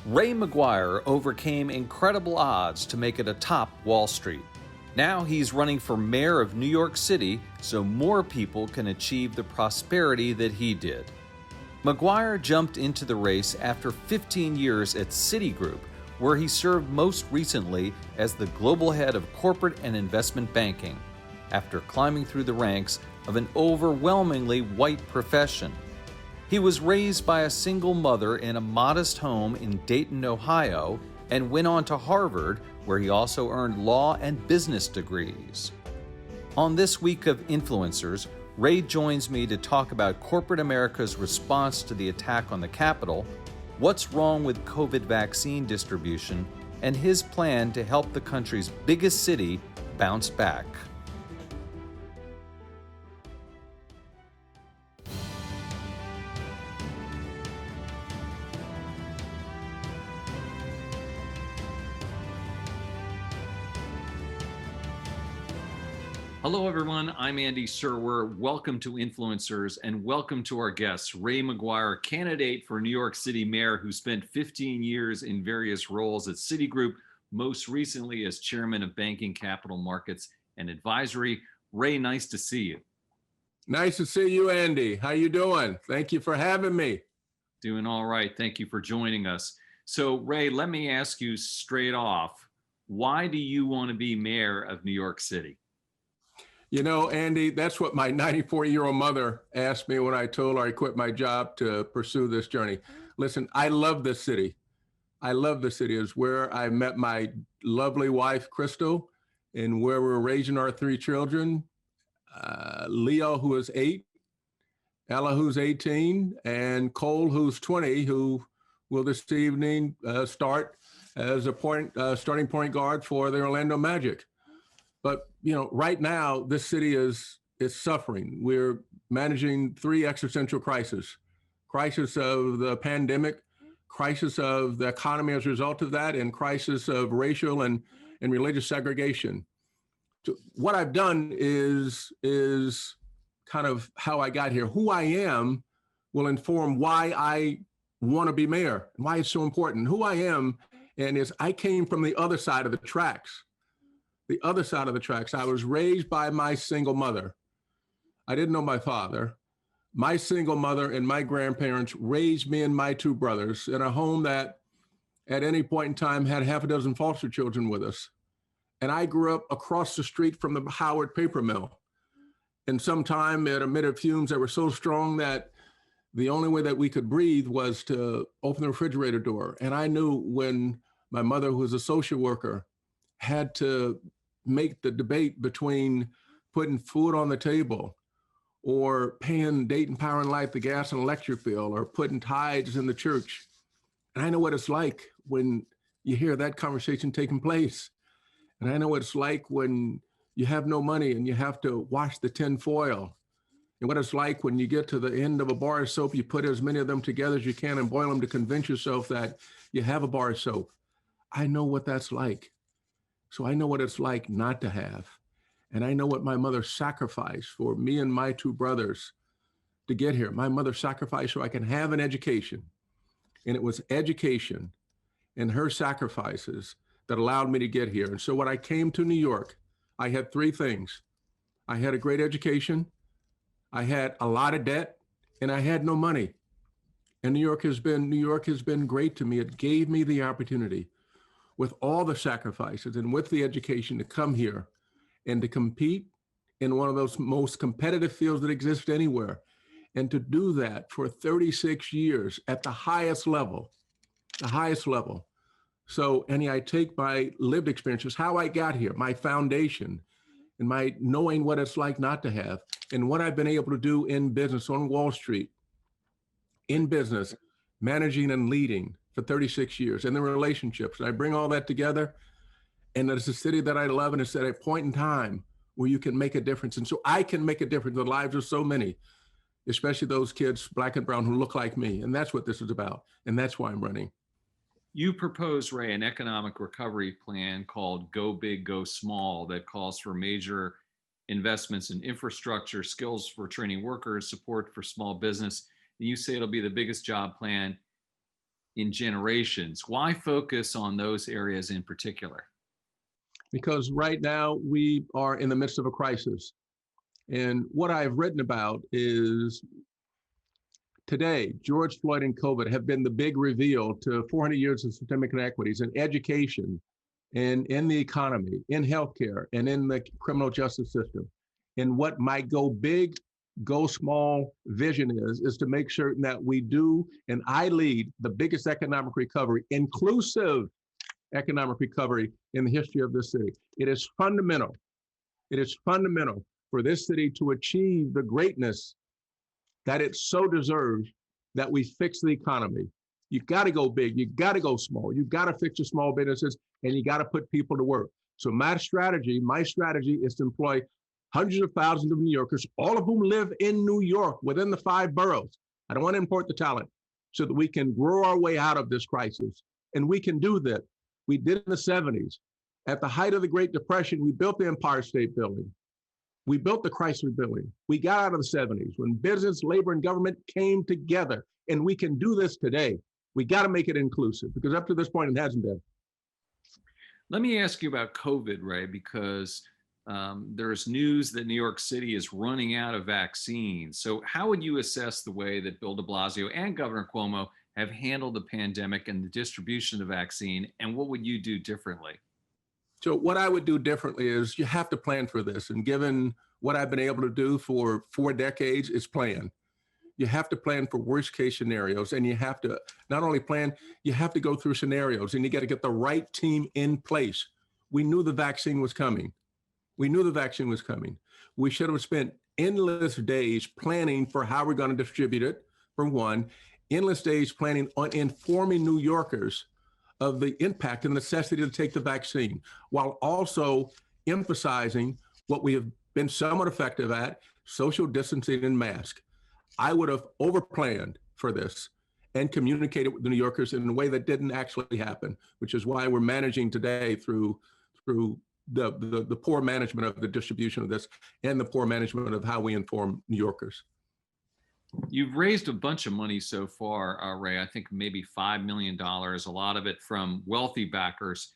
Ray McGuire overcame incredible odds to make it atop Wall Street. Now he's running for mayor of New York City so more people can achieve the prosperity that he did. McGuire jumped into the race after 15 years at Citigroup, where he served most recently as the global head of corporate and investment banking, after climbing through the ranks of an overwhelmingly white profession. He was raised by a single mother in a modest home in Dayton, Ohio, and went on to Harvard, where he also earned law and business degrees. On this week of Influencers, Ray joins me to talk about corporate America's response to the attack on the Capitol, what's wrong with COVID vaccine distribution, and his plan to help the country's biggest city bounce back. Hello, everyone. I'm Andy Serwer. Welcome to Influencers and welcome to our guest, Ray McGuire, candidate for New York City mayor who spent 15 years in various roles at Citigroup, most recently as chairman of banking, capital markets, and advisory. Ray, nice to see you. Nice to see you, Andy. How you doing? Thank you for having me. Doing all right. Thank you for joining us. So, Ray, let me ask you straight off, why do you want to be mayor of New York City? You know, Andy, that's what my 94-year-old mother asked me when I told her I quit my job to pursue this journey. Listen, I love this city. I love the city. It's where I met my lovely wife, Crystal, and where we're raising our three children, Leo, who is 8, Ella, who's 18, and Cole, who's 20, who will this evening start as a starting point guard for the Orlando Magic. But, you know, right now, this city is suffering. We're managing 3 existential crises: crisis of the pandemic, crisis of the economy as a result of that, and crisis of racial and religious segregation. So what I've done is kind of how I got here. Who I am will inform why I want to be mayor and why it's so important. Who I am, and is I came from the other side of the tracks. The other side of the tracks. I was raised by my single mother. I didn't know my father. My single mother and my grandparents raised me and my 2 brothers in a home that at any point in time had half a dozen foster children with us. And I grew up across the street from the Howard paper mill. And sometime it emitted fumes that were so strong that the only way that we could breathe was to open the refrigerator door. And I knew when my mother, who was a social worker, had to make the debate between putting food on the table or paying Dayton Power and Light the gas and electric bill or putting tithes in the church. And I know what it's like when you hear that conversation taking place. And I know what it's like when you have no money and you have to wash the tin foil. And what it's like when you get to the end of a bar of soap, you put as many of them together as you can and boil them to convince yourself that you have a bar of soap. I know what that's like. So I know what it's like not to have. And I know what my mother sacrificed for me and my 2 brothers to get here. My mother sacrificed so I can have an education. And it was education and her sacrifices that allowed me to get here. And so when I came to New York, I had 3 things. I had a great education, I had a lot of debt, and I had no money. And New York has been great to me. It gave me the opportunity, with all the sacrifices and with the education, to come here and to compete in one of those most competitive fields that exist anywhere. And to do that for 36 years at the highest level. So, Annie, I take my lived experiences, how I got here, my foundation, and my knowing what it's like not to have, and what I've been able to do in business on Wall Street, in business, managing and leading for 36 years, and the relationships. And I bring all that together, and it's a city that I love, and it's at a point in time where you can make a difference. And so I can make a difference in the lives of so many, especially those kids, Black and brown, who look like me. And that's what this is about. And that's why I'm running. You propose, Ray, an economic recovery plan called Go Big, Go Small that calls for major investments in infrastructure, skills for training workers, support for small business. And you say it'll be the biggest job plan in generations. Why focus on those areas in particular? Because right now we are in the midst of a crisis. And what I've written about is today, George Floyd and COVID have been the big reveal to 400 years of systemic inequities in education and in the economy, in healthcare, and in the criminal justice system. And what my go big, go small vision is to make certain that we do, and I lead the biggest economic recovery, inclusive economic recovery in the history of this city. It is fundamental. It is fundamental for this city to achieve the greatness that it so deserves, that we fix the economy. You got to go big. You got to go small. You got to fix your small businesses, and you got to put people to work. So my strategy is to employ hundreds of thousands of New Yorkers, all of whom live in New York within the 5 boroughs. I don't want to import the talent, so that we can grow our way out of this crisis. And we can do that. We did in the 70s. At the height of the Great Depression, we built the Empire State Building. We built the Chrysler Building. We got out of the 70s when business, labor, and government came together. And we can do this today. We got to make it inclusive, because up to this point, it hasn't been. Let me ask you about COVID, Ray, because there's news that New York City is running out of vaccines. So how would you assess the way that Bill de Blasio and Governor Cuomo have handled the pandemic and the distribution of the vaccine, and what would you do differently? So what I would do differently is you have to plan for this. And given what I've been able to do for 4 decades, is plan. You have to plan for worst case scenarios, and you have to not only plan, you have to go through scenarios, and you got to get the right team in place. We knew the vaccine was coming. We knew the vaccine was coming. We should have spent endless days planning for how we're going to distribute it, for one, endless days planning on informing New Yorkers of the impact and necessity to take the vaccine, while also emphasizing what we have been somewhat effective at, social distancing and mask. I would have overplanned for this and communicated with the New Yorkers in a way that didn't actually happen, which is why we're managing today through the poor management of the distribution of this and the poor management of how we inform New Yorkers. You've raised a bunch of money so far, Ray. I think maybe $5 million, a lot of it from wealthy backers.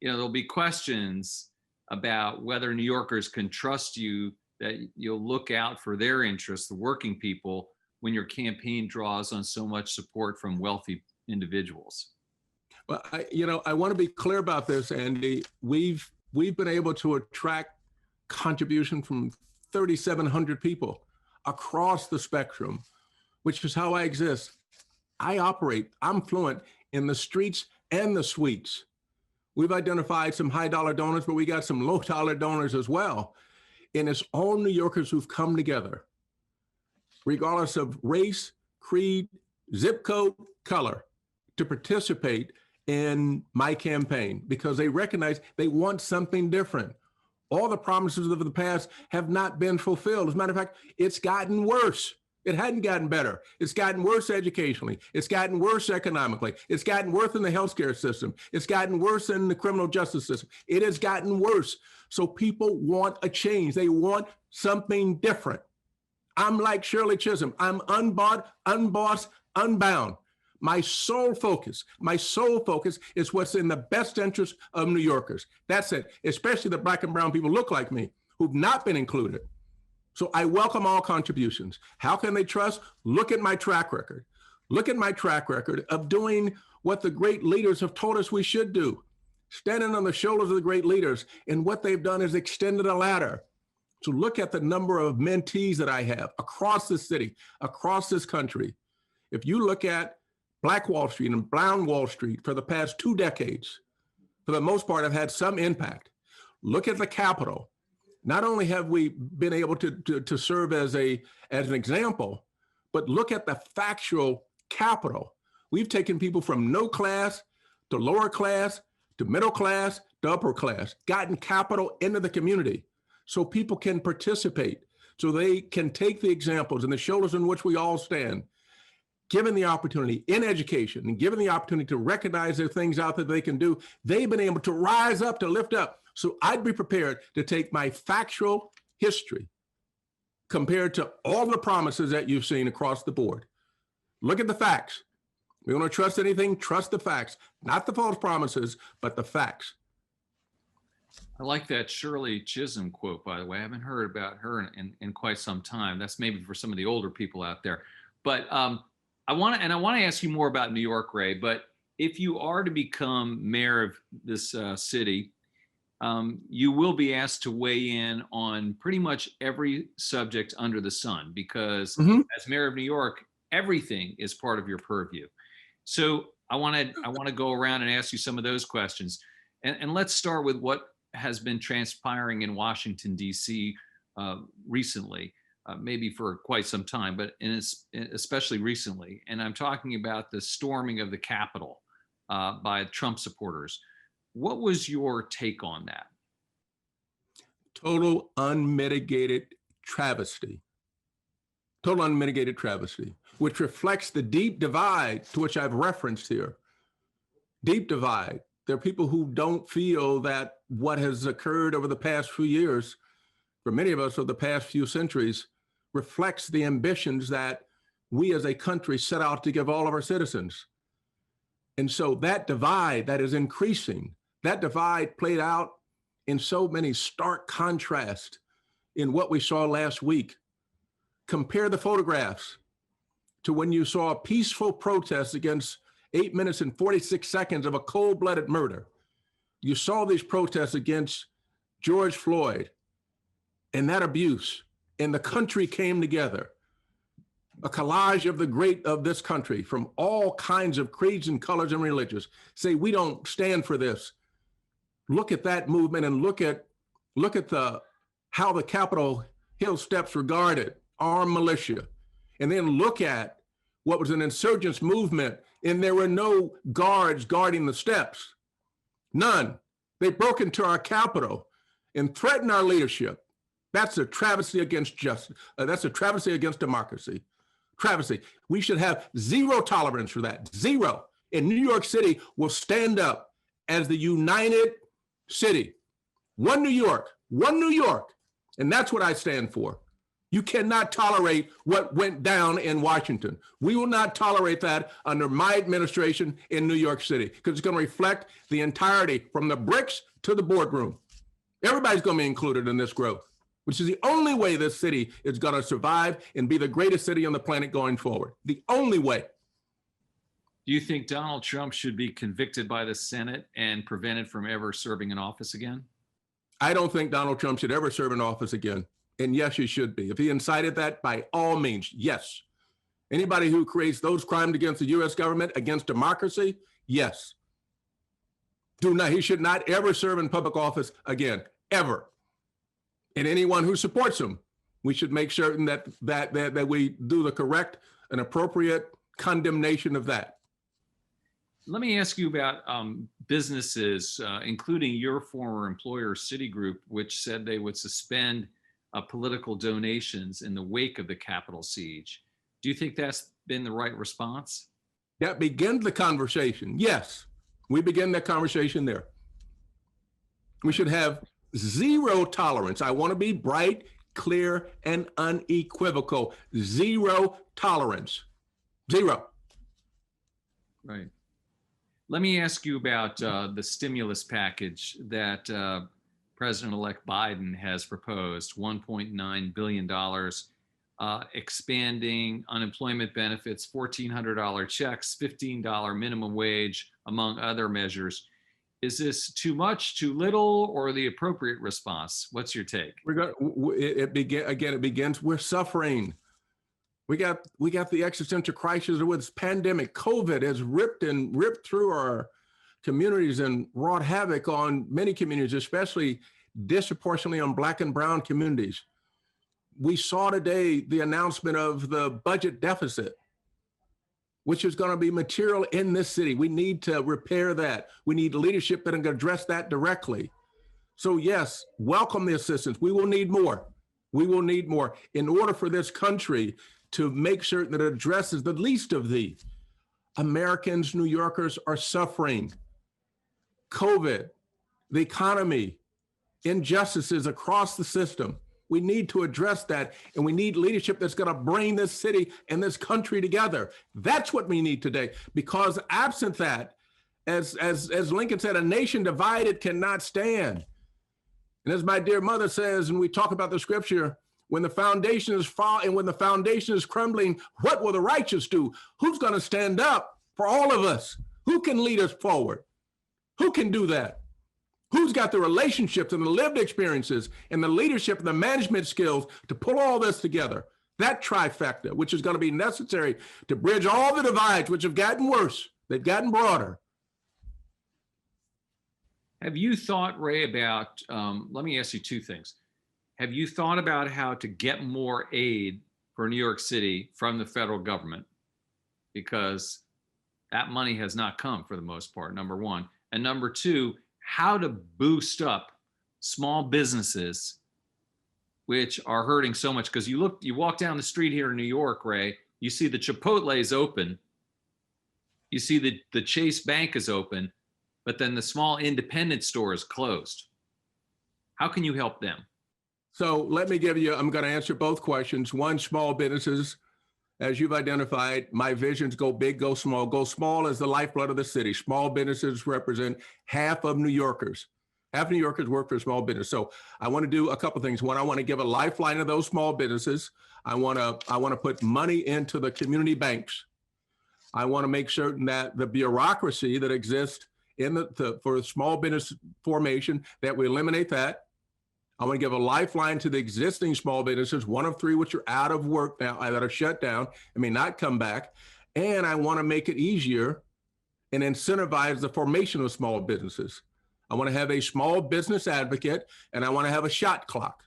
There'll be questions about whether New Yorkers can trust you, that you'll look out for their interests, the working people, when your campaign draws on so much support from wealthy individuals. Well, I want to be clear about this, Andy. We've been able to attract contribution from 3,700 people across the spectrum, which is how I exist. I'm fluent in the streets and the suites. We've identified some high dollar donors, but we got some low dollar donors as well. And it's all New Yorkers who've come together, regardless of race, creed, zip code, color, to participate in my campaign, because they recognize they want something different. All the promises of the past have not been fulfilled. As a matter of fact, it's gotten worse. It hadn't gotten better. It's gotten worse educationally. It's gotten worse economically. It's gotten worse in the healthcare system. It's gotten worse in the criminal justice system. It has gotten worse. So people want a change. They want something different. I'm like Shirley Chisholm. I'm unbought, unbossed, unbound. My sole focus is what's in the best interest of New Yorkers. That's it, especially the Black and brown people look like me, who've not been included. So I welcome all contributions. How can they trust? Look at my track record. Look at my track record of doing what the great leaders have told us we should do, standing on the shoulders of the great leaders. And what they've done is extended a ladder. So look at the number of mentees that I have across the city, across this country. If you look at Black Wall Street and Brown Wall Street for the past 2 decades, for the most part, have had some impact. Look at the Capitol. Not only have we been able to serve as an example, but look at the factual capital. We've taken people from no class to lower class to middle class to upper class, gotten capital into the community so people can participate, so they can take the examples and the shoulders on which we all stand. Given the opportunity in education and given the opportunity to recognize there are things out there they can do, they've been able to rise up, to lift up. So I'd be prepared to take my factual history compared to all the promises that you've seen across the board. Look at the facts We want to trust anything, trust the facts, not the false promises, but the facts. I like that Shirley Chisholm quote, by the way. I haven't heard about her in quite some time. That's maybe for some of the older people out there. But I want to ask you more about New York, Ray. But if you are to become mayor of this city, you will be asked to weigh in on pretty much every subject under the sun, because as mayor of New York, everything is part of your purview. So I want to go around and ask you some of those questions, and let's start with what has been transpiring in Washington, D.C. Recently, maybe for quite some time, but especially recently. And I'm talking about the storming of the Capitol by Trump supporters. What was your take on that? Total unmitigated travesty. Total unmitigated travesty, which reflects the deep divide to which I've referenced here. Deep divide. There are people who don't feel that what has occurred over the past few years, for many of us over the past few centuries, reflects the ambitions that we as a country set out to give all of our citizens. And so that divide that is increasing, that divide played out in so many stark contrasts in what we saw last week. Compare the photographs to when you saw a peaceful protest against 8 minutes and 46 seconds of a cold-blooded murder. You saw these protests against George Floyd and that abuse, and the country came together. A collage of the great of this country from all kinds of creeds and colors and religions say, we don't stand for this. Look at that movement and look at how the Capitol Hill steps were guarded, armed militia, and then look at what was an insurgents movement, and there were no guards guarding the steps. None. They broke into our Capitol and threatened our leadership. That's a travesty against justice. That's a travesty against democracy. Travesty. We should have zero tolerance for that. Zero. And New York City will stand up as the united city. One New York. One New York. And that's what I stand for. You cannot tolerate what went down in Washington. We will not tolerate that under my administration in New York City, because it's going to reflect the entirety from the bricks to the boardroom. Everybody's going to be included in this growth, which is the only way this city is going to survive and be the greatest city on the planet going forward. The only way. Do you think Donald Trump should be convicted by the Senate and prevented from ever serving in office again? I don't think Donald Trump should ever serve in office again. And yes, he should be. If he incited that, by all means, yes. Anybody who creates those crimes against the U.S. government, against democracy, yes. He should not ever serve in public office again, ever. And anyone who supports him, we should make certain that we do the correct and appropriate condemnation of that. Let me ask you about businesses, including your former employer, Citigroup, which said they would suspend political donations in the wake of the Capitol siege. Do you think that's been the right response? That begins the conversation. Yes, we begin that conversation there. We should have zero tolerance. I want to be bright, clear, and unequivocal. Zero tolerance. Zero. Right. Let me ask you about the stimulus package that President-elect Biden has proposed, $1.9 billion, expanding unemployment benefits, $1,400 checks, $15 minimum wage, among other measures. Is this too much, too little, or the appropriate response? What's your take? It begins, we're suffering. We got the existential crisis with this pandemic. COVID has ripped through our communities and wrought havoc on many communities, especially disproportionately on Black and brown communities. We saw today the announcement of the budget deficit, which is going to be material in this city. We need to repair that. We need leadership that can address that directly. So yes, welcome the assistance. We will need more. We will need more in order for this country to make certain that it addresses the least of these. Americans, New Yorkers are suffering. COVID, the economy, injustices across the system. We need to address that, and we need leadership that's going to bring this city and this country together. That's what we need today, because absent that, as Lincoln said, a nation divided cannot stand. And as my dear mother says, and we talk about the scripture, when the foundation is falling and when the foundation is crumbling, what will the righteous do? Who's going to stand up for all of us? Who can lead us forward? Who can do that? Who's got the relationships and the lived experiences and the leadership and the management skills to pull all this together? That trifecta, which is going to be necessary to bridge all the divides, which have gotten worse, they've gotten broader. Have you thought, Ray, about, let me ask you two things. Have you thought about how to get more aid for New York City from the federal government? Because that money has not come for the most part, number one. And number two, how to boost up small businesses, which are hurting so much. Because you walk down the street here in New York, Ray, you see the Chipotle's open. You see the Chase Bank is open, but then the small independent store is closed. How can you help them? So let me I'm going to answer both questions. One, small businesses. As you've identified, my visions go big, go small. Go small as the lifeblood of the city. Small businesses represent half of New Yorkers. Half of New Yorkers work for a small business. So I want to do a couple of things. One, I want to give a lifeline to those small businesses. I want to put money into the community banks. I want to make certain that the bureaucracy that exists for small business formation, that we eliminate that. I want to give a lifeline to the existing small businesses, one of three which are out of work now, that are shut down and may not come back. And I want to make it easier and incentivize the formation of small businesses. I want to have a small business advocate, and I want to have a shot clock.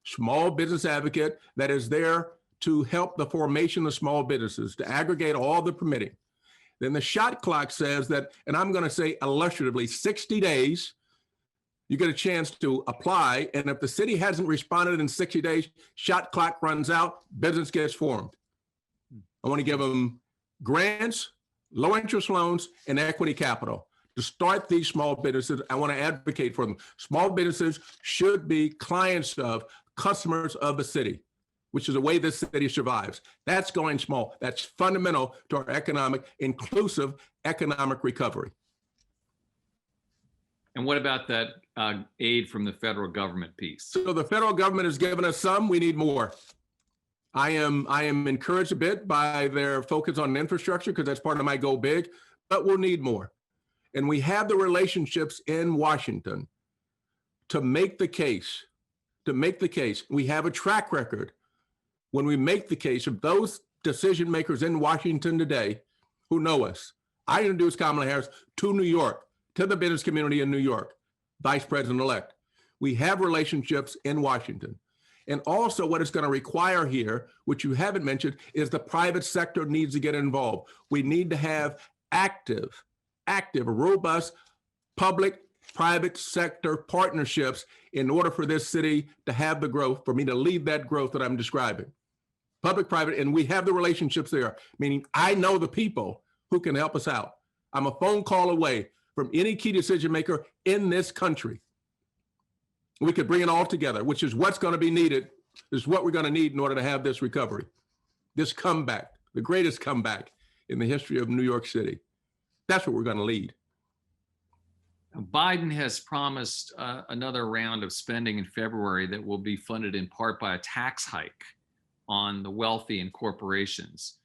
Small business advocate that is there to help the formation of small businesses, to aggregate all the permitting. Then the shot clock says that, and I'm going to say illustratively, 60 days, you get a chance to apply. And if the city hasn't responded in 60 days, shot clock runs out, business gets formed. I want to give them grants, low interest loans, and equity capital to start these small businesses. I want to advocate for them. Small businesses should be clients of, customers of the city, which is the way this city survives. That's going small. That's fundamental to our inclusive economic recovery. And what about that aid from the federal government piece? So the federal government has given us some. We need more. I am encouraged a bit by their focus on infrastructure, because that's part of my go big, but we'll need more. And we have the relationships in Washington to make the case. We have a track record when we make the case of those decision makers in Washington today who know us. I introduced Kamala Harris to New York, to the business community in New York, Vice President-elect. We have relationships in Washington. And also what it's going to require here, which you haven't mentioned, is the private sector needs to get involved. We need to have active, robust, public-private sector partnerships in order for this city to have the growth, for me to lead that growth that I'm describing. Public-private, and we have the relationships there, meaning I know the people who can help us out. I'm a phone call away from any key decision maker in this country. We could bring it all together, which is what's going to be needed, is what we're going to need in order to have this recovery, this comeback, the greatest comeback in the history of New York City. That's what we're going to lead. Biden has promised another round of spending in February that will be funded in part by a tax hike on the wealthy and corporations.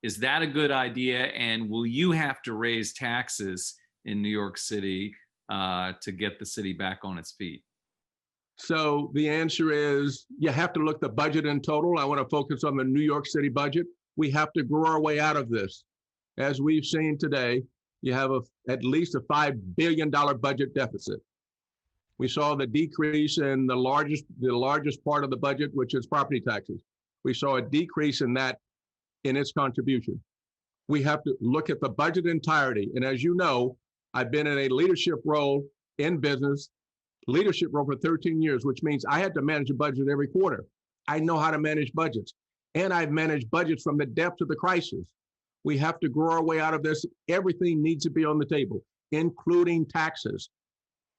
Is that a good idea? And will you have to raise taxes in New York City to get the city back on its feet? So the answer is, you have to look at the budget in total. I want to focus on the New York City budget. We have to grow our way out of this. As we've seen today, you have at least a $5 billion budget deficit. We saw the decrease in the largest part of the budget, which is property taxes. We saw a decrease in that, in its contribution. We have to look at the budget entirety. And as you know, I've been in a leadership role in business, leadership role for 13 years, which means I had to manage a budget every quarter. I know how to manage budgets, and I've managed budgets from the depths of the crisis. We have to grow our way out of this. Everything needs to be on the table, including taxes.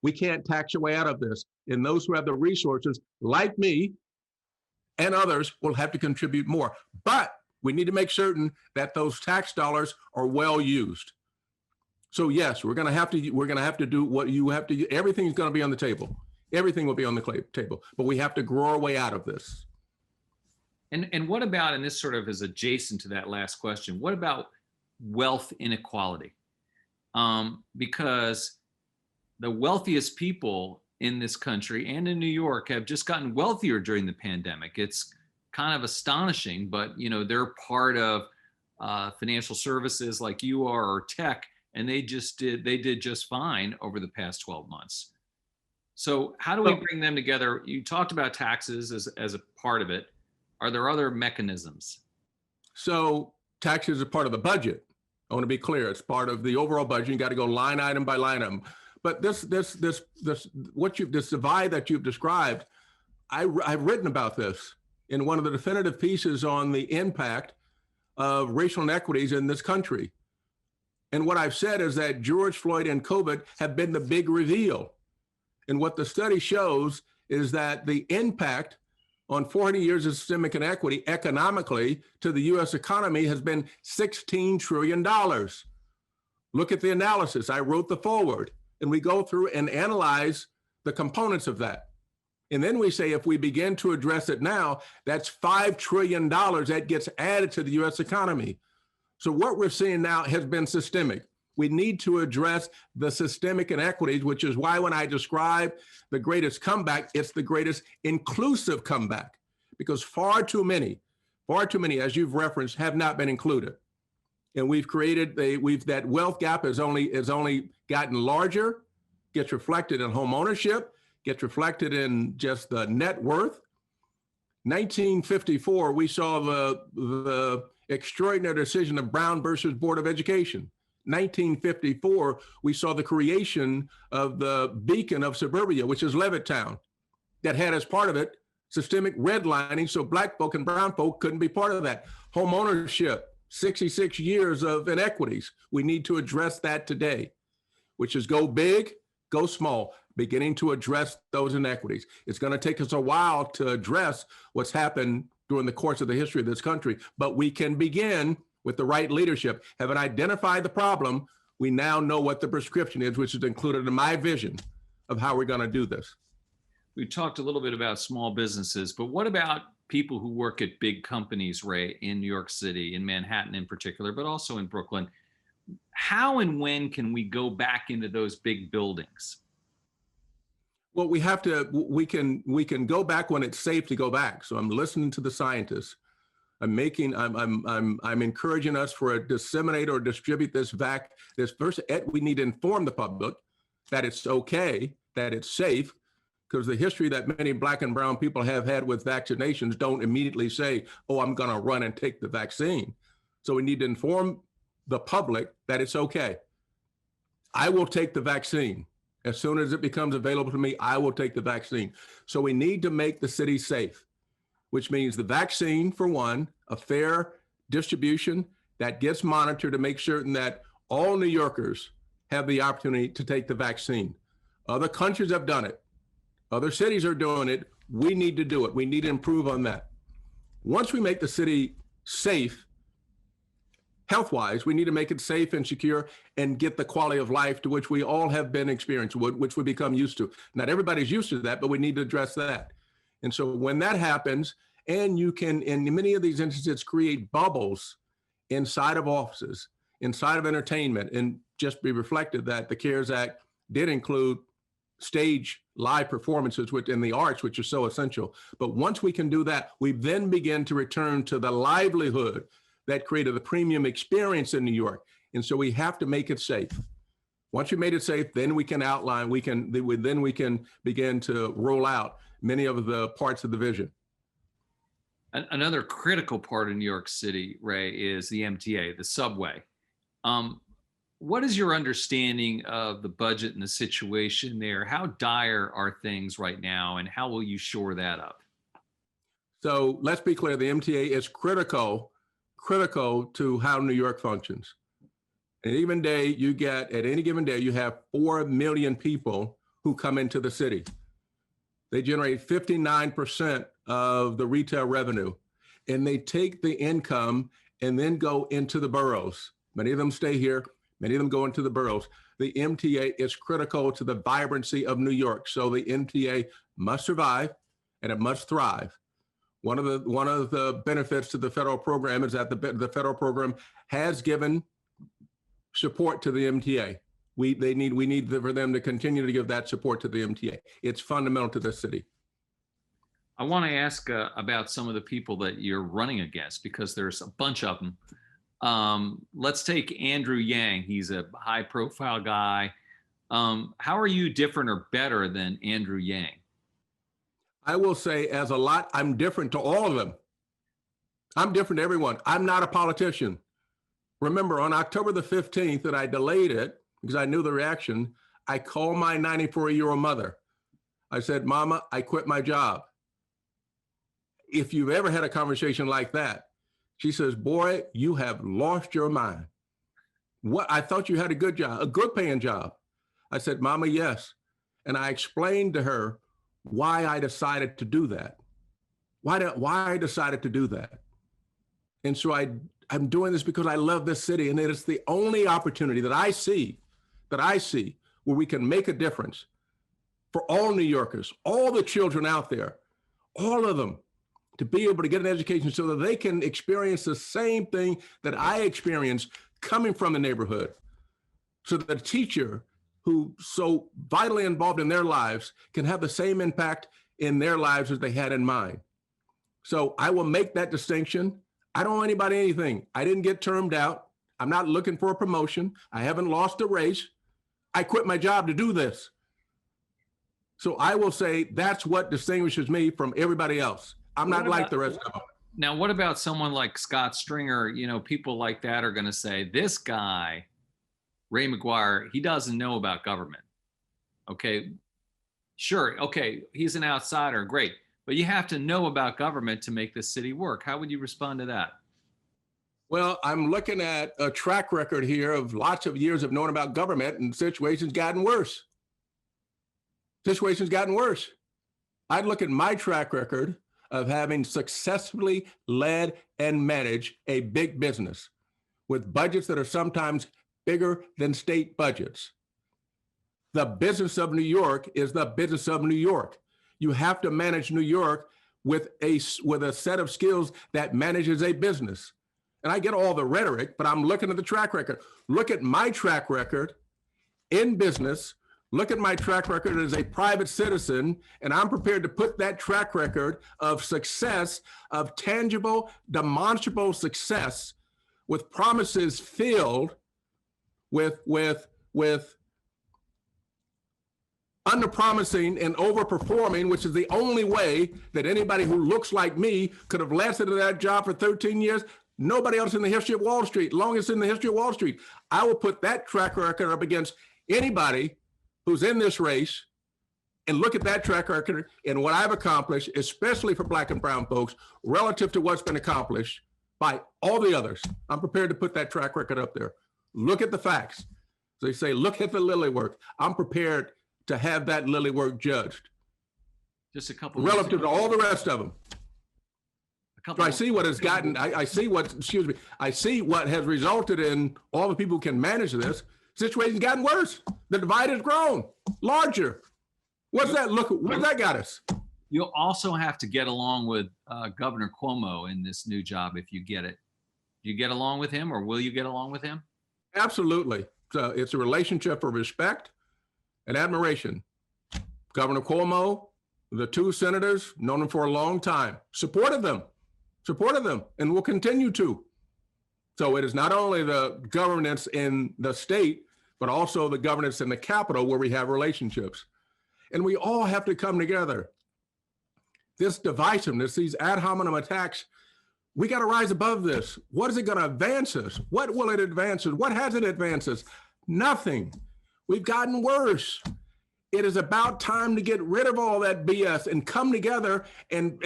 We can't tax our way out of this. And those who have the resources, like me, and others will have to contribute more. But we need to make certain that those tax dollars are well used. So yes, we're going to have to do what you have to. Everything's going to be on the table. Everything will be on the table, but we have to grow our way out of this. And what about, and this sort of is adjacent to that last question, what about wealth inequality? Because the wealthiest people in this country and in New York have just gotten wealthier during the pandemic. It's kind of astonishing, but they're part of financial services like you are, or tech, and they did just fine over the past 12 months. So how do we bring them together? You talked about taxes as a part of it. Are there other mechanisms? So taxes are part of the budget. I want to be clear. It's part of the overall budget. You got to go line item by line item. But this divide that you've described, I've written about this in one of the definitive pieces on the impact of racial inequities in this country. And what I've said is that George Floyd and COVID have been the big reveal. And what the study shows is that the impact on 40 years of systemic inequity economically to the US economy has been $16 trillion. Look at the analysis. I wrote the foreword, and we go through and analyze the components of that. And then we say, if we begin to address it now, that's $5 trillion that gets added to the US economy. So what we're seeing now has been systemic. We need to address the systemic inequities, which is why when I describe the greatest comeback, it's the greatest inclusive comeback, because far too many, as you've referenced, have not been included. And we've created, that wealth gap has only gotten larger, gets reflected in home ownership, gets reflected in just the net worth. 1954, we saw the extraordinary decision of Brown versus Board of Education. 1954, we saw the creation of the beacon of suburbia, which is Levittown, that had as part of it systemic redlining, so Black folk and brown folk couldn't be part of that. Home ownership, 66 years of inequities. We need to address that today, which is go big, go small, beginning to address those inequities. It's going to take us a while to address what's happened during the course of the history of this country, but we can begin with the right leadership. Having identified the problem, we now know what the prescription is, which is included in my vision of how we're going to do this. We talked a little bit about small businesses, but what about people who work at big companies, Ray, in New York City, in Manhattan in particular, but also in Brooklyn? How and when can we go back into those big buildings? Well, we can go back when it's safe to go back. So I'm listening to the scientists. I'm encouraging us for a disseminate or distribute this first. We need to inform the public that it's okay, that it's safe, because the history that many Black and brown people have had with vaccinations don't immediately say, oh, I'm going to run and take the vaccine. So we need to inform the public that it's okay. I will take the vaccine. As soon as it becomes available to me, I will take the vaccine. So we need to make the city safe, which means the vaccine, for one, a fair distribution that gets monitored to make certain that all New Yorkers have the opportunity to take the vaccine. Other countries have done it. Other cities are doing it. We need to do it. We need to improve on that. Once we make the city safe, health-wise, we need to make it safe and secure and get the quality of life to which we all have been experiencing, which we become used to. Not everybody's used to that, but we need to address that. And so when that happens, and you can, in many of these instances, create bubbles inside of offices, inside of entertainment, and just be reflected that the CARES Act did include stage live performances in the arts, which are so essential. But once we can do that, we then begin to return to the livelihood that created the premium experience in New York. And so we have to make it safe. Once we made it safe, then we can outline, we can begin to roll out many of the parts of the vision. Another critical part of New York City, Ray, is the MTA, the subway. What is your understanding of the budget and the situation there? How dire are things right now, and how will you shore that up? So let's be clear, the MTA is critical to how New York functions. At any given day, you have 4 million people who come into the city. They generate 59% of the retail revenue, and they take the income and then go into the boroughs. Many of them stay here. Many of them go into the boroughs. The MTA is critical to the vibrancy of New York. So the MTA must survive and it must thrive. One of the benefits to the federal program is that the federal program has given support to the MTA. We need for them to continue to give that support to the MTA. It's fundamental to the city. I want to ask about some of the people that you're running against, because there's a bunch of them. Let's take Andrew Yang. He's a high profile guy. How are you different or better than Andrew Yang? I will say, as a lot, I'm different to all of them. I'm different to everyone. I'm not a politician. Remember, on October the 15th, that I delayed it because I knew the reaction, I called my 94-year-old mother. I said, Mama, I quit my job. If you've ever had a conversation like that, she says, boy, you have lost your mind. What? I thought you had a good job, a good paying job. I said, Mama, yes. And I explained to her why I decided to do that. Why I decided to do that. And so I'm doing this because I love this city, and it is the only opportunity that I see where we can make a difference for all New Yorkers, all the children out there, all of them, to be able to get an education so that they can experience the same thing that I experienced coming from the neighborhood. So that the teacher who so vitally involved in their lives can have the same impact in their lives as they had in mine. So I will make that distinction. I don't owe anybody anything. I didn't get termed out. I'm not looking for a promotion. I haven't lost a race. I quit my job to do this. So I will say that's what distinguishes me from everybody else. I'm not like the rest of them. Now, what about someone like Scott Stringer? You know, people like that are going to say, this guy, Ray McGuire, he doesn't know about government. Okay, sure. Okay, he's an outsider. Great. But you have to know about government to make this city work. How would you respond to that? Well, I'm looking at a track record here of lots of years of knowing about government, and situations gotten worse. Situations gotten worse. I'd look at my track record of having successfully led and managed a big business with budgets that are sometimes bigger than state budgets. The business of New York is the business of New York. You have to manage New York with a set of skills that manages a business. And I get all the rhetoric, but I'm looking at the track record. Look at my track record in business. Look at my track record as a private citizen, and I'm prepared to put that track record of success, of tangible, demonstrable success, with promises filled with under-promising and over-performing, which is the only way that anybody who looks like me could have lasted in that job for 13 years. Nobody else in the history of Wall Street, longest in the history of Wall Street. I will put that track record up against anybody who's in this race, and look at that track record and what I've accomplished, especially for Black and brown folks, relative to what's been accomplished by all the others. I'm prepared to put that track record up there. Look at the facts. They say, look at the lily work. I'm prepared to have that lily work judged. Just a couple relative to all the rest of them. So I see what has gotten, I see what has resulted in all the people who can manage this. Situation's gotten worse. The divide has grown larger. What's that? Look, where's that got us? You'll also have to get along with Governor Cuomo in this new job if you get it. Do you get along with him, or will you get along with him? Absolutely. So it's a relationship of respect and admiration. Governor Cuomo, the two senators, known them for a long time, supported them, and will continue to. So it is not only the governance in the state, but also the governance in the Capitol where we have relationships. And we all have to come together. This divisiveness, these ad hominem attacks, we got to rise above this. What is it going to advance us? What will it advance us? What has it advanced us? Nothing. We've gotten worse. It is about time to get rid of all that BS and come together and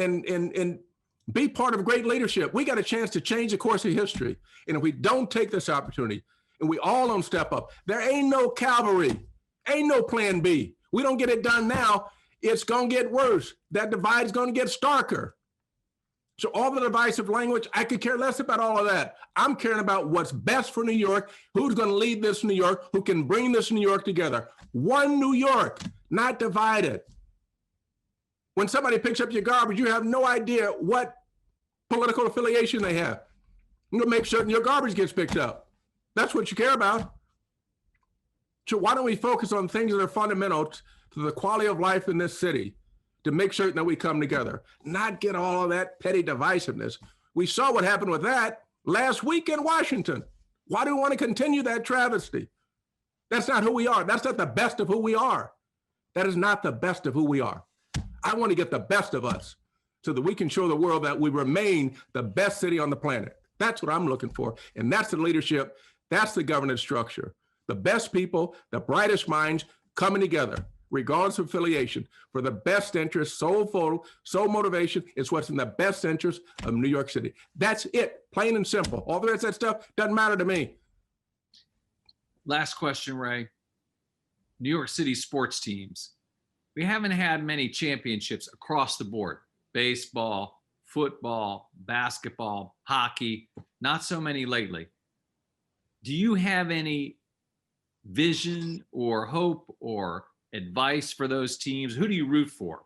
be part of great leadership. We got a chance to change the course of history. And if we don't take this opportunity and we all don't step up, there ain't no cavalry, ain't no plan B. We don't get it done now. it's going to get worse. That divide is going to get starker. So all the divisive language, I could care less about all of that. I'm caring about what's best for New York, who's going to lead this New York, who can bring this New York together. One New York, not divided. When somebody picks up your garbage, you have no idea what political affiliation they have. You're going to make certain your garbage gets picked up. That's what you care about. So why don't we focus on things that are fundamental to the quality of life in this city to make certain that we come together, not get all of that petty divisiveness. We saw what happened with that last week in Washington. Why do we want to continue that travesty? That's not who we are. That's not the best of who we are. That is not the best of who we are. I want to get the best of us so that we can show the world that we remain the best city on the planet. That's what I'm looking for. And that's the leadership. That's the governance structure. The best people, the brightest minds coming together, regardless of affiliation, for the best interest, sole motivation is what's in the best interest of New York City. That's it, plain and simple. All the rest of that stuff doesn't matter to me. Last question, Ray. New York City sports teams. We haven't had many championships across the board. Baseball, football, basketball, hockey, not so many lately. Do you have any vision or hope or advice for those teams? Who do you root for?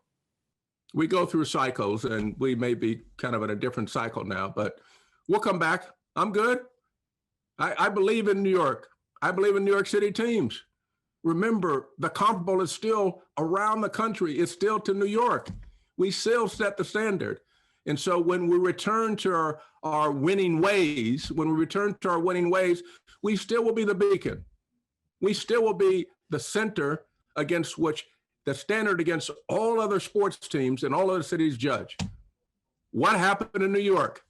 We go through cycles, and we may be kind of in a different cycle now, but we'll come back. I'm good. I believe in New York. I believe in New York City teams. Remember, the comparable is still around the country. It's still to New York. We still set the standard. And so when we return to our winning ways, we still will be the beacon. We still will be the center against which the standard against all other sports teams and all other cities judge. What happened in New York?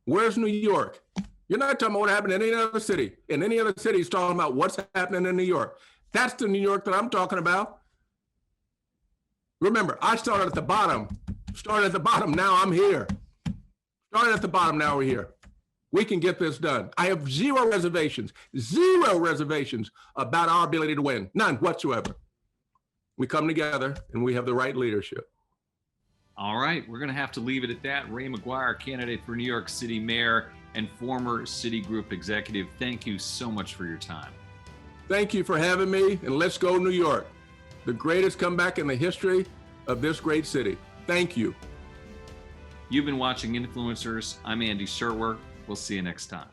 Where's New York? You're not talking about what happened in any other city. In any other city, is talking about what's happening in New York. That's the New York that I'm talking about. Remember, I started at the bottom. Now I'm here. Started at the bottom, now we're here. We can get this done. I have zero reservations about our ability to win. None whatsoever. We come together and we have the right leadership. All right, we're going to have to leave it at that. Ray McGuire, candidate for New York City mayor and former Citigroup executive. Thank you so much for your time. Thank you for having me, and let's go New York. The greatest comeback in the history of this great city. Thank you. You've been watching Influencers. I'm Andy Sherwer. We'll see you next time.